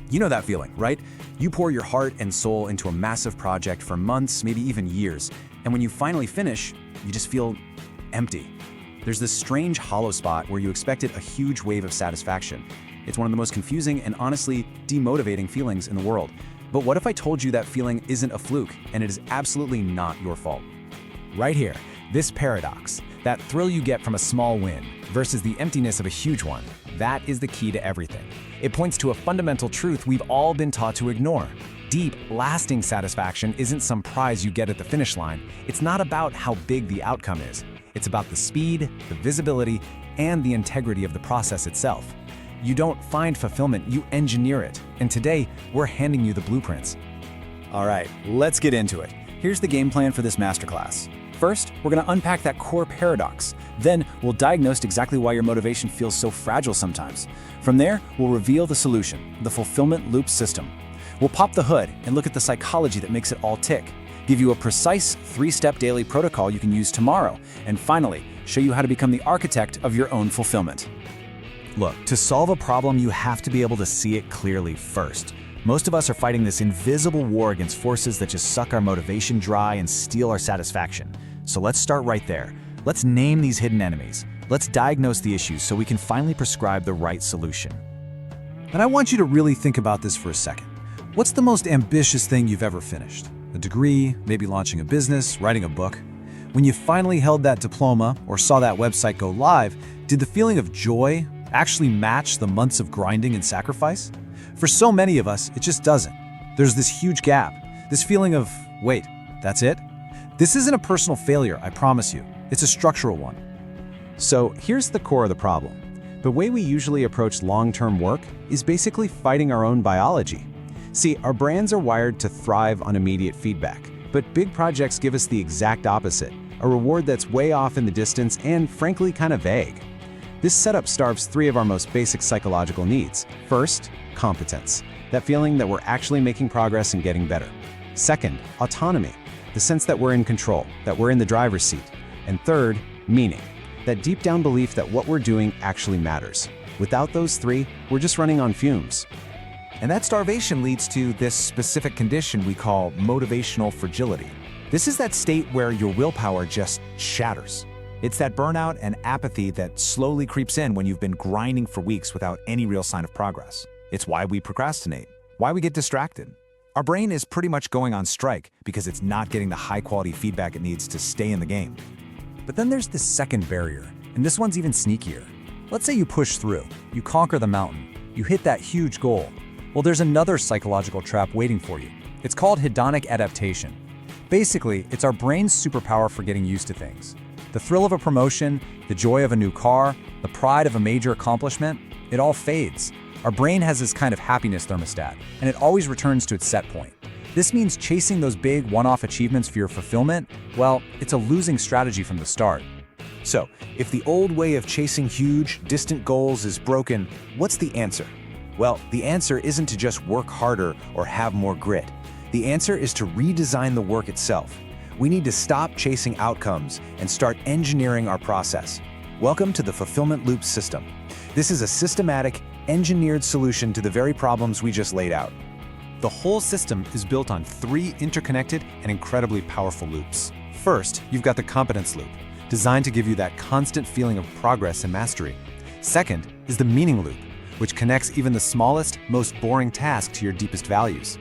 You know that feeling, right? You pour your heart and soul into a massive project for months, maybe even years, and when you finally finish, you just feel empty. There's this strange hollow spot where you expected a huge wave of satisfaction. It's one of the most confusing and honestly demotivating feelings in the world. But what if I told you that feeling isn't a fluke and it is absolutely not your fault? Right here, this paradox, that thrill you get from a small win versus the emptiness of a huge one, that is the key to everything. It points to a fundamental truth we've all been taught to ignore. Deep, lasting satisfaction isn't some prize you get at the finish line. It's not about how big the outcome is. It's about the speed, the visibility, and the integrity of the process itself. You don't find fulfillment, you engineer it. And today, we're handing you the blueprints. All right, let's get into it. Here's the game plan for this masterclass. First, we're going to unpack that core paradox. Then, we'll diagnose exactly why your motivation feels so fragile sometimes. From there, we'll reveal the solution, the fulfillment loop system. We'll pop the hood and look at the psychology that makes it all tick, give you a precise 3-step daily protocol you can use tomorrow, and finally, show you how to become the architect of your own fulfillment. Look, to solve a problem, you have to be able to see it clearly first. Most of us are fighting this invisible war against forces that just suck our motivation dry and steal our satisfaction. So let's start right there. Let's name these hidden enemies. Let's diagnose the issues so we can finally prescribe the right solution. And I want you to really think about this for a second. What's the most ambitious thing you've ever finished? A degree, maybe launching a business, writing a book? When you finally held that diploma or saw that website go live, did the feeling of joy actually match the months of grinding and sacrifice? For so many of us, it just doesn't. There's this huge gap, this feeling of, wait, that's it? This isn't a personal failure, I promise you. It's a structural one. So here's the core of the problem. The way we usually approach long-term work is basically fighting our own biology. See, our brains are wired to thrive on immediate feedback, but big projects give us the exact opposite, a reward that's way off in the distance and frankly kind of vague. This setup starves 3 of our most basic psychological needs. First, competence, that feeling that we're actually making progress and getting better. Second, autonomy, the sense that we're in control, that we're in the driver's seat. And third, meaning, that deep down belief that what we're doing actually matters. Without those 3, we're just running on fumes. And that starvation leads to this specific condition we call motivational fragility. This is that state where your willpower just shatters. It's that burnout and apathy that slowly creeps in when you've been grinding for weeks without any real sign of progress. It's why we procrastinate, why we get distracted. Our brain is pretty much going on strike because it's not getting the high-quality feedback it needs to stay in the game. But then there's this second barrier, and this one's even sneakier. Let's say you push through, you conquer the mountain, you hit that huge goal. Well, there's another psychological trap waiting for you. It's called hedonic adaptation. Basically, it's our brain's superpower for getting used to things. The thrill of a promotion, the joy of a new car, the pride of a major accomplishment, it all fades. Our brain has this kind of happiness thermostat, and it always returns to its set point. This means chasing those big one-off achievements for your fulfillment, well, it's a losing strategy from the start. So, if the old way of chasing huge, distant goals is broken, what's the answer? Well, the answer isn't to just work harder or have more grit. The answer is to redesign the work itself. We need to stop chasing outcomes and start engineering our process. Welcome to the fulfillment loop system. This is a systematic, engineered solution to the very problems we just laid out. The whole system is built on 3 interconnected and incredibly powerful loops. First, you've got the competence loop, designed to give you that constant feeling of progress and mastery. Second is the meaning loop, which connects even the smallest, most boring task to your deepest values.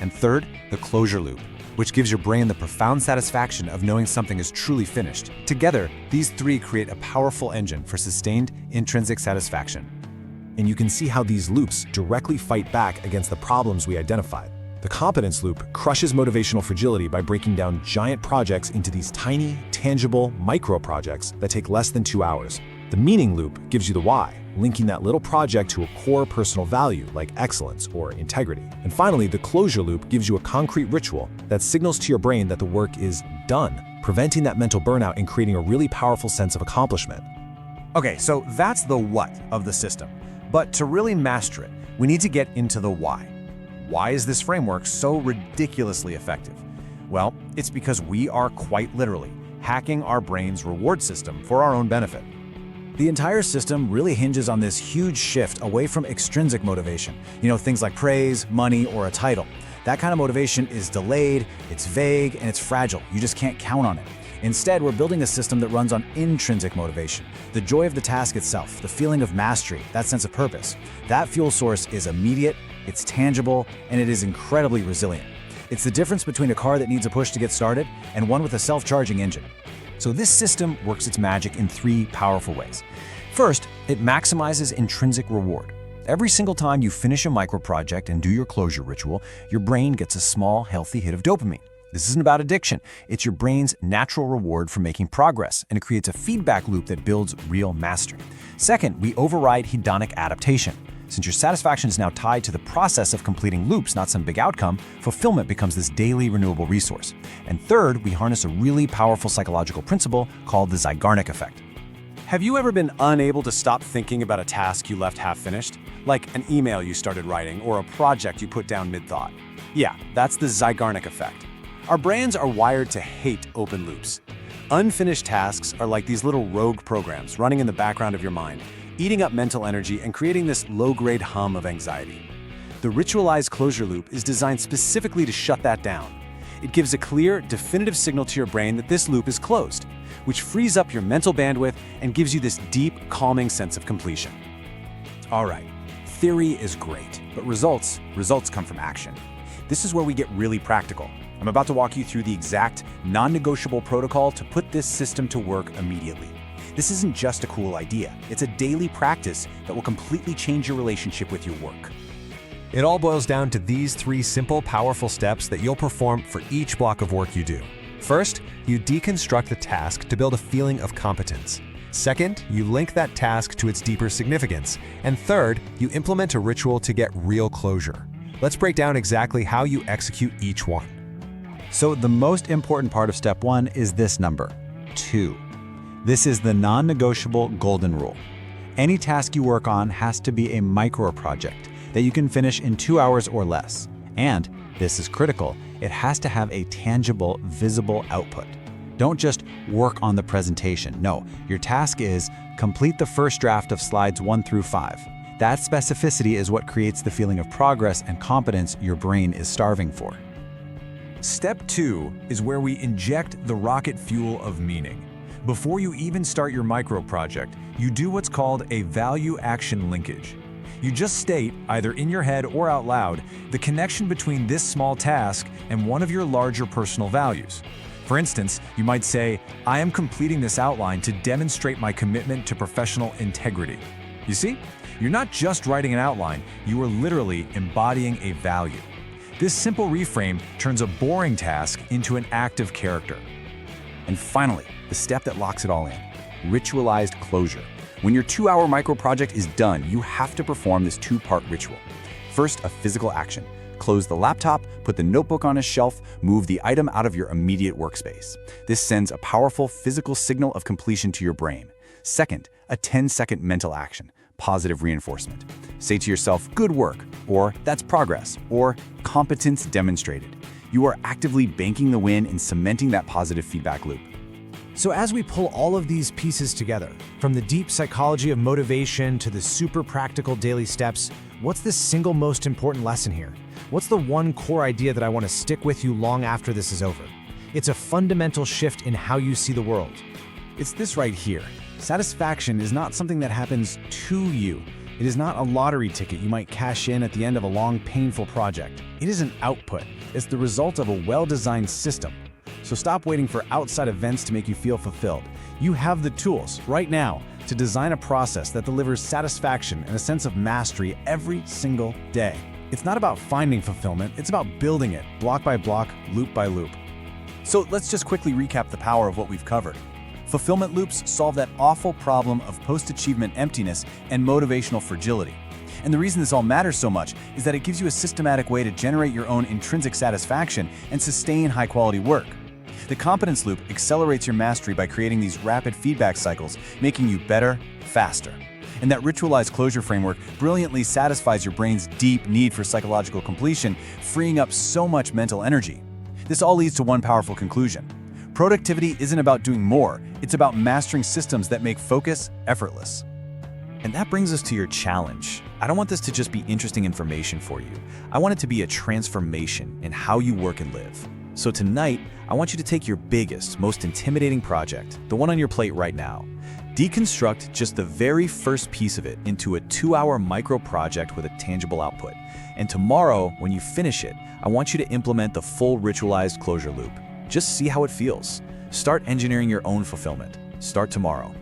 And third, the closure loop, which gives your brain the profound satisfaction of knowing something is truly finished. Together, these 3 create a powerful engine for sustained intrinsic satisfaction. And you can see how these loops directly fight back against the problems we identified. The competence loop crushes motivational fragility by breaking down giant projects into these tiny, tangible, micro projects that take less than 2 hours. The meaning loop gives you the why, linking that little project to a core personal value like excellence or integrity. And finally, the closure loop gives you a concrete ritual that signals to your brain that the work is done, preventing that mental burnout and creating a really powerful sense of accomplishment. Okay, so that's the what of the system. But to really master it, we need to get into the why. Why is this framework so ridiculously effective? Well, it's because we are quite literally hacking our brain's reward system for our own benefit. The entire system really hinges on this huge shift away from extrinsic motivation. Things like praise, money, or a title. That kind of motivation is delayed, it's vague, and it's fragile. You just can't count on it. Instead, we're building a system that runs on intrinsic motivation, the joy of the task itself, the feeling of mastery, that sense of purpose. That fuel source is immediate, it's tangible, and it is incredibly resilient. It's the difference between a car that needs a push to get started and one with a self-charging engine. So this system works its magic in 3 powerful ways. First, it maximizes intrinsic reward. Every single time you finish a micro project and do your closure ritual, your brain gets a small, healthy hit of dopamine. This isn't about addiction. It's your brain's natural reward for making progress, and it creates a feedback loop that builds real mastery. Second, we override hedonic adaptation. Since your satisfaction is now tied to the process of completing loops, not some big outcome, fulfillment becomes this daily renewable resource. And third, we harness a really powerful psychological principle called the Zeigarnik Effect. Have you ever been unable to stop thinking about a task you left half-finished? Like an email you started writing or a project you put down mid-thought? Yeah, that's the Zeigarnik Effect. Our brains are wired to hate open loops. Unfinished tasks are like these little rogue programs running in the background of your mind, eating up mental energy and creating this low-grade hum of anxiety. The Ritualized Closure Loop is designed specifically to shut that down. It gives a clear, definitive signal to your brain that this loop is closed, which frees up your mental bandwidth and gives you this deep, calming sense of completion. All right, theory is great, but results come from action. This is where we get really practical. I'm about to walk you through the exact, non-negotiable protocol to put this system to work immediately. This isn't just a cool idea. It's a daily practice that will completely change your relationship with your work. It all boils down to these 3 simple, powerful steps that you'll perform for each block of work you do. First, you deconstruct the task to build a feeling of competence. Second, you link that task to its deeper significance. And third, you implement a ritual to get real closure. Let's break down exactly how you execute each one. So the most important part of step 1 is this number, 2. This is the non-negotiable golden rule. Any task you work on has to be a micro project that you can finish in 2 hours or less. And, this is critical, it has to have a tangible, visible output. Don't just work on the presentation. No, your task is complete the first draft of slides 1 through 5. That specificity is what creates the feeling of progress and competence your brain is starving for. Step 2 is where we inject the rocket fuel of meaning. Before you even start your micro project, you do what's called a value-action linkage. You just state, either in your head or out loud, the connection between this small task and one of your larger personal values. For instance, you might say, I am completing this outline to demonstrate my commitment to professional integrity. You see? You're not just writing an outline, you are literally embodying a value. This simple reframe turns a boring task into an active character. And finally, the step that locks it all in, ritualized closure. When your 2-hour micro project is done, you have to perform this 2-part ritual. First, a physical action. Close the laptop, put the notebook on a shelf, move the item out of your immediate workspace. This sends a powerful physical signal of completion to your brain. Second, a 10-second mental action. Positive reinforcement. Say to yourself, good work, or that's progress, or competence demonstrated. You are actively banking the win and cementing that positive feedback loop. So as we pull all of these pieces together, from the deep psychology of motivation to the super practical daily steps, what's the single most important lesson here? What's the one core idea that I want to stick with you long after this is over? It's a fundamental shift in how you see the world. It's this right here. Satisfaction is not something that happens to you. It is not a lottery ticket you might cash in at the end of a long, painful project. It is an output. It's the result of a well-designed system. So stop waiting for outside events to make you feel fulfilled. You have the tools right now to design a process that delivers satisfaction and a sense of mastery every single day. It's not about finding fulfillment, it's about building it, block by block, loop by loop. So let's just quickly recap the power of what we've covered. Fulfillment loops solve that awful problem of post-achievement emptiness and motivational fragility. And the reason this all matters so much is that it gives you a systematic way to generate your own intrinsic satisfaction and sustain high-quality work. The Competence Loop accelerates your mastery by creating these rapid feedback cycles, making you better, faster. And that ritualized closure framework brilliantly satisfies your brain's deep need for psychological completion, freeing up so much mental energy. This all leads to one powerful conclusion. Productivity isn't about doing more, it's about mastering systems that make focus effortless. And that brings us to your challenge. I don't want this to just be interesting information for you. I want it to be a transformation in how you work and live. So tonight, I want you to take your biggest, most intimidating project, the one on your plate right now. Deconstruct just the very first piece of it into a 2-hour micro project with a tangible output. And tomorrow, when you finish it, I want you to implement the full ritualized closure loop. Just see how it feels. Start engineering your own fulfillment. Start tomorrow.